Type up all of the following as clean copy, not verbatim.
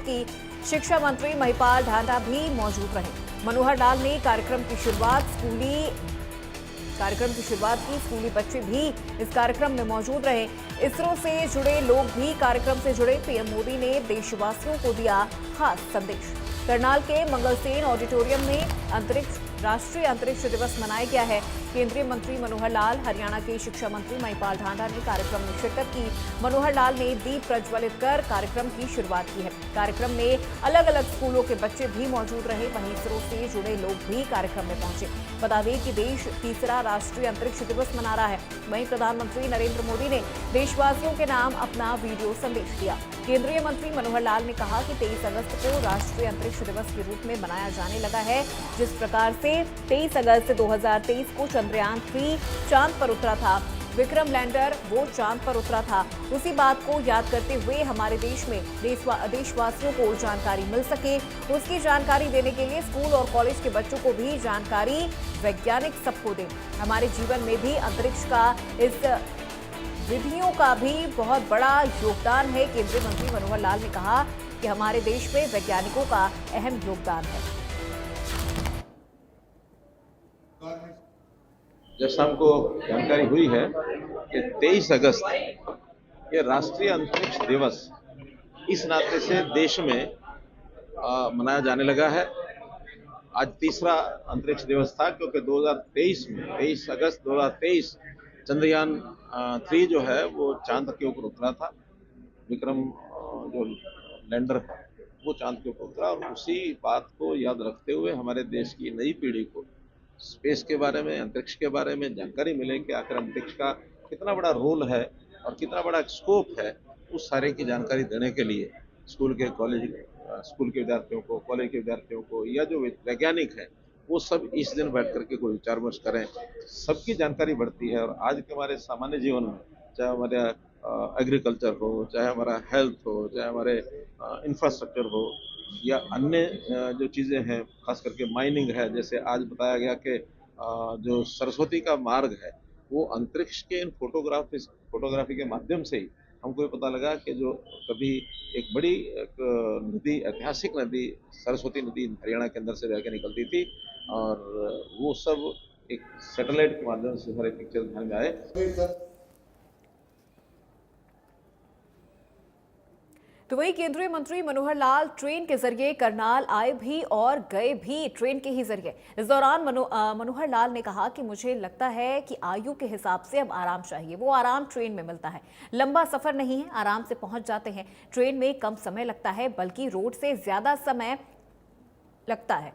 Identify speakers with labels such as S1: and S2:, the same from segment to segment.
S1: जबकि शिक्षा मंत्री महिपाल ढांडा भी मौजूद रहे। मनोहर लाल ने कार्यक्रम की शुरुआत की। स्कूली बच्चे भी इस कार्यक्रम में मौजूद रहे। इसरो से जुड़े लोग भी कार्यक्रम से जुड़े। पीएम मोदी ने देशवासियों को दिया खास संदेश। करनाल के मंगलसेन ऑडिटोरियम में राष्ट्रीय अंतरिक्ष दिवस मनाया गया है। केंद्रीय मंत्री मनोहर लाल, हरियाणा के शिक्षा मंत्री महिपाल ढांडा ने कार्यक्रम में शिरकत की। मनोहर लाल ने दीप प्रज्वलित कर कार्यक्रम की शुरुआत की है। कार्यक्रम में अलग अलग स्कूलों के बच्चे भी मौजूद रहे। वहीं इसरो से जुड़े लोग भी कार्यक्रम में पहुंचे। बता दें कि देश तीसरा राष्ट्रीय अंतरिक्ष दिवस मना रहा है। वहीं प्रधानमंत्री नरेंद्र मोदी ने देशवासियों के नाम अपना वीडियो संदेश दिया। केंद्रीय मंत्री मनोहर लाल ने कहा कि 23 अगस्त को राष्ट्रीय अंतरिक्ष दिवस के रूप में मनाया जाने लगा है। जिस प्रकार से 23 अगस्त 2023 को चंद्रयान 3 चांद पर उतरा था, विक्रम लैंडर वो चांद पर उतरा था, उसी बात को याद करते हुए हमारे देश में देशवासियों को जानकारी मिल सके, उसकी जानकारी देने के लिए स्कूल और कॉलेज के बच्चों को भी जानकारी वैज्ञानिक सबको दें। हमारे जीवन में भी अंतरिक्ष का इस विधियों का भी बहुत बड़ा योगदान है। केंद्रीय मंत्री मनोहर लाल ने कहा कि हमारे देश में वैज्ञानिकों का अहम योगदान है।
S2: जैसा हमको जानकारी हुई है कि 23 अगस्त ये राष्ट्रीय अंतरिक्ष दिवस इस नाते से देश में मनाया जाने लगा है। आज तीसरा अंतरिक्ष दिवस था क्योंकि 2023 में 23 अगस्त 2023 चंद्रयान 3 जो है वो चांद के ऊपर उतरा था। विक्रम जो लैंडर है वो चांद के ऊपर उतरा और उसी बात को याद रखते हुए हमारे देश की नई पीढ़ी को स्पेस के बारे में, अंतरिक्ष के बारे में जानकारी मिले कि आखिर अंतरिक्ष का कितना बड़ा रोल है और कितना बड़ा स्कोप है, उस सारे की जानकारी देने के लिए स्कूल के विद्यार्थियों को, कॉलेज के विद्यार्थियों को या जो वैज्ञानिक हैं वो सब इस दिन बैठ करके कोई विचार विमर्श करें। सबकी जानकारी बढ़ती है और आज के हमारे सामान्य जीवन में, चाहे हमारे एग्रीकल्चर हो, चाहे हमारा हेल्थ हो, चाहे हमारे इंफ्रास्ट्रक्चर हो या अन्य जो चीज़ें हैं, खास करके माइनिंग है, जैसे आज बताया गया कि जो सरस्वती का मार्ग है वो अंतरिक्ष के इन फोटोग्राफी के माध्यम से ही हमको ये पता लगा कि जो कभी एक बड़ी नदी, ऐतिहासिक नदी सरस्वती नदी हरियाणा के अंदर से बह के निकलती थी और वो सब एक सैटेलाइट के माध्यम से सारे पिक्चर ध्यान में आए।
S1: तो वही केंद्रीय मंत्री मनोहर लाल ट्रेन के जरिए करनाल आए भी और गए भी ट्रेन के ही जरिए। इस दौरान मनोहर लाल ने कहा कि मुझे लगता है कि आयु के हिसाब से अब आराम चाहिए। वो आराम ट्रेन में मिलता है। लंबा सफर नहीं है, आराम से पहुंच जाते हैं। ट्रेन में कम समय लगता है, बल्कि रोड से ज्यादा समय लगता है।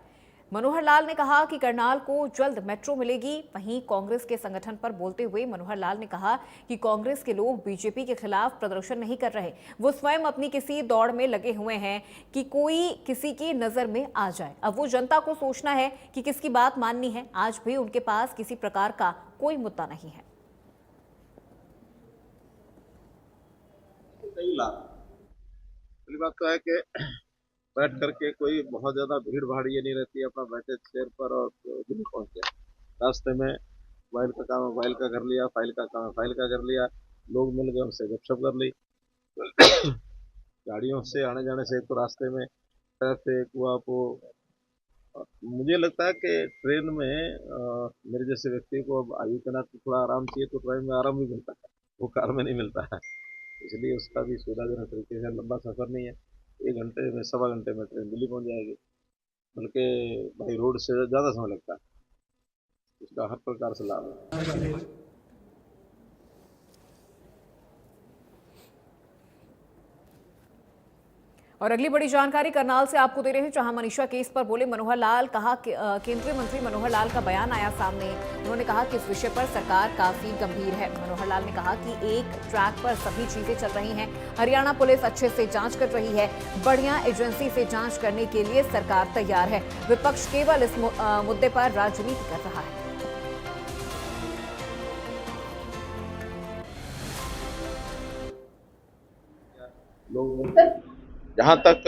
S1: मनोहर लाल ने कहा कि करनाल को जल्द मेट्रो मिलेगी। वहीं कांग्रेस के संगठन पर बोलते हुए मनोहर लाल ने कहा कि कांग्रेस के लोग बीजेपी के खिलाफ प्रदर्शन नहीं कर रहे, वो स्वयं अपनी किसी दौड़ में लगे हुए हैं कि कोई किसी की नजर में आ जाए। अब वो जनता को सोचना है कि किसकी बात माननी है। आज भी उनके पास किसी प्रकार का कोई मुद्दा नहीं है।
S2: पहली बात तो है कि बैठ करके कोई बहुत ज्यादा भीड़ भाड़ ये नहीं रहती है, अपना बैठे चेयर पर और दिल्ली पहुंच गए। रास्ते में मोबाइल का काम है मोबाइल का कर लिया, फाइल का काम है फाइल का कर लिया, लोग मिल गए उनसे गपशप कर ली। गाड़ियों से आने जाने से तो रास्ते में ट्रैफिक हुआ वो मुझे लगता है कि ट्रेन में मेरे जैसे व्यक्ति को अब आयु के नाते थोड़ा आराम चाहिए, तो ट्रेन में आराम भी मिलता है, वो कार में नहीं मिलता है। इसलिए उसका भी सुविधाजनक तरीके से लंबा सफर नहीं है, 1 घंटे में, 1.25 घंटे में ट्रेन दिल्ली पहुंच जाएगी, बल्कि बाई रोड से ज़्यादा समय लगता है। इसका हर प्रकार से लाभ है।
S1: और अगली बड़ी जानकारी करनाल से आपको दे रहे हैं, जहां मनीषा केस पर बोले मनोहर लाल। कहा कि केंद्रीय मंत्री मनोहर लाल का बयान आया सामने। उन्होंने कहा कि इस विषय पर सरकार काफी गंभीर है। मनोहर लाल ने कहा कि एक ट्रैक पर सभी चीजें चल रही हैं। हरियाणा पुलिस अच्छे से जांच कर रही है। बढ़िया एजेंसी से जांच करने के लिए सरकार तैयार है। विपक्ष केवल इस मुद्दे पर राजनीति कर रहा है।
S2: जहाँ तक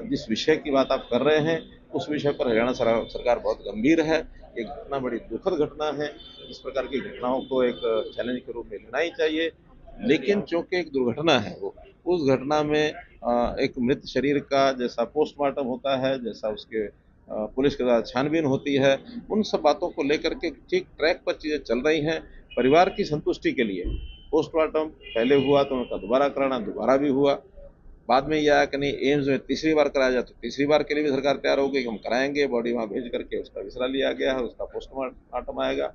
S2: जिस विषय की बात आप कर रहे हैं उस विषय पर हरियाणा सरकार बहुत गंभीर है। एक घटना बड़ी दुखद घटना है। इस प्रकार की घटनाओं को एक चैलेंज के रूप में लेना ही चाहिए, लेकिन चूंकि एक दुर्घटना है, वो उस घटना में एक मृत शरीर का जैसा पोस्टमार्टम होता है, जैसा उसके पुलिस के द्वारा छानबीन होती है, उन सब बातों को लेकर के ठीक ट्रैक पर चीज़ें चल रही हैं। परिवार की संतुष्टि के लिए पोस्टमार्टम पहले हुआ तो उनका दोबारा कराना दोबारा भी हुआ। बाद में ये आया कि नहीं एम्स में तीसरी बार कराया जाए तो तीसरी बार के लिए भी सरकार तैयार हो गई कि हम कराएंगे। बॉडी वहाँ भेज करके उसका विसरा लिया गया है, उसका पोस्टमार्टम आएगा।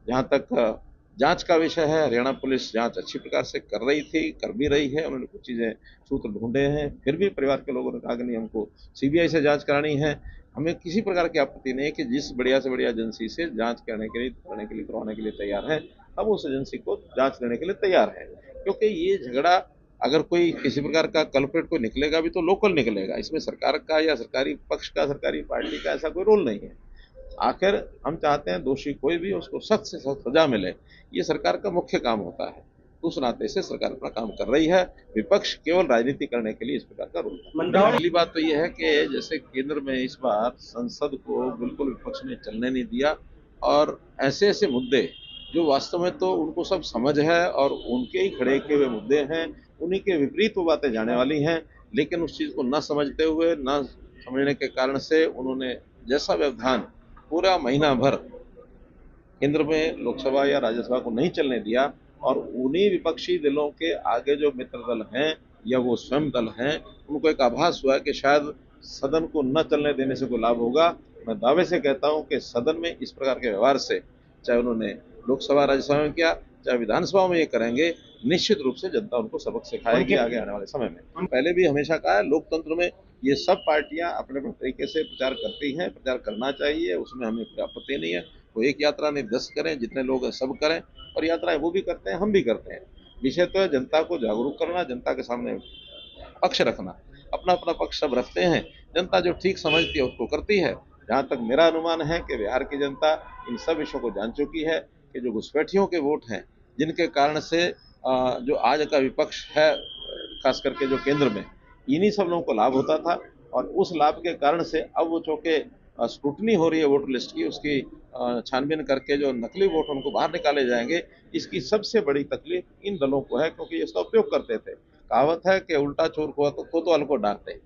S2: जहाँ तक जांच का विषय है, हरियाणा पुलिस जांच अच्छी प्रकार से कर रही थी, कर भी रही है। उन्होंने कुछ चीज़ें सूत्र ढूंढे हैं, फिर भी परिवार के लोगों ने कहा कि नहीं हमको सीबीआई से जांच करानी है। हमें किसी प्रकार की आपत्ति नहीं है कि जिस बढ़िया से बढ़िया एजेंसी से जांच करवाने के लिए तैयार है, हम उस एजेंसी को जांच देने के लिए तैयार हैं। क्योंकि ये झगड़ा अगर कोई किसी प्रकार का कल्प्रिट कोई निकलेगा भी तो लोकल निकलेगा। इसमें सरकार का या सरकारी पक्ष का, सरकारी पार्टी का ऐसा कोई रोल नहीं है। आखिर हम चाहते हैं दोषी कोई भी उसको सख्त से सख्त सजा मिले, ये सरकार का मुख्य काम होता है। तो उस नाते से सरकार अपना काम कर रही है। विपक्ष केवल राजनीति करने के लिए इस प्रकार का रोल है। पहली बात तो यह है कि जैसे केंद्र में इस बार संसद को बिल्कुल विपक्ष ने चलने नहीं दिया और ऐसे ऐसे मुद्दे जो वास्तव में तो उनको सब समझ है और उनके ही खड़े किए हुए मुद्दे हैं, उन्हीं के विपरीत वो बातें जाने वाली हैं, लेकिन उस चीज़ को न समझते हुए, न समझने के कारण से उन्होंने जैसा व्यवधान पूरा महीना भर केंद्र में लोकसभा या राज्यसभा को नहीं चलने दिया और उन्हीं विपक्षी दलों के आगे जो मित्र दल हैं या वो स्वयं दल हैं, उनको एक आभास हुआ कि शायद सदन को न चलने देने से कोई लाभ होगा। मैं दावे से कहता हूं कि सदन में इस प्रकार के व्यवहार से, चाहे उन्होंने लोकसभा राज्यसभा में किया, चाहे विधानसभा में ये करेंगे, निश्चित रूप से जनता उनको सबक सिखाएगी आगे आने वाले समय में। पहले भी हमेशा कहा है, लोकतंत्र में ये सब पार्टियां अपने अपने तरीके से प्रचार करती हैं, प्रचार करना चाहिए, उसमें हमें कोई आपत्ति नहीं है। वो एक यात्रा नहीं 10 करें, जितने लोग हैं सब करें, और यात्राएं वो भी करते हैं, हम भी करते हैं। विषय तो है जनता को जागरूक करना, जनता के सामने पक्ष रखना। अपना अपना पक्ष सब रखते हैं, जनता जो ठीक समझती है उसको करती है। जहाँ तक मेरा अनुमान है कि बिहार की जनता इन सब विषयों को जान चुकी है कि जो घुसपैठियों के वोट हैं, जिनके कारण से जो आज का विपक्ष है, खास करके जो केंद्र में, इन्हीं सब लोगों को लाभ होता था और उस लाभ के कारण से अब वो चूंकि स्क्रूटनी हो रही है वोटर लिस्ट की, उसकी छानबीन करके जो नकली वोट उनको बाहर निकाले जाएंगे, इसकी सबसे बड़ी तकलीफ इन दलों को है, क्योंकि इसका उपयोग करते थे। कहावत है कि उल्टा चोर को तो अलग को डांटते।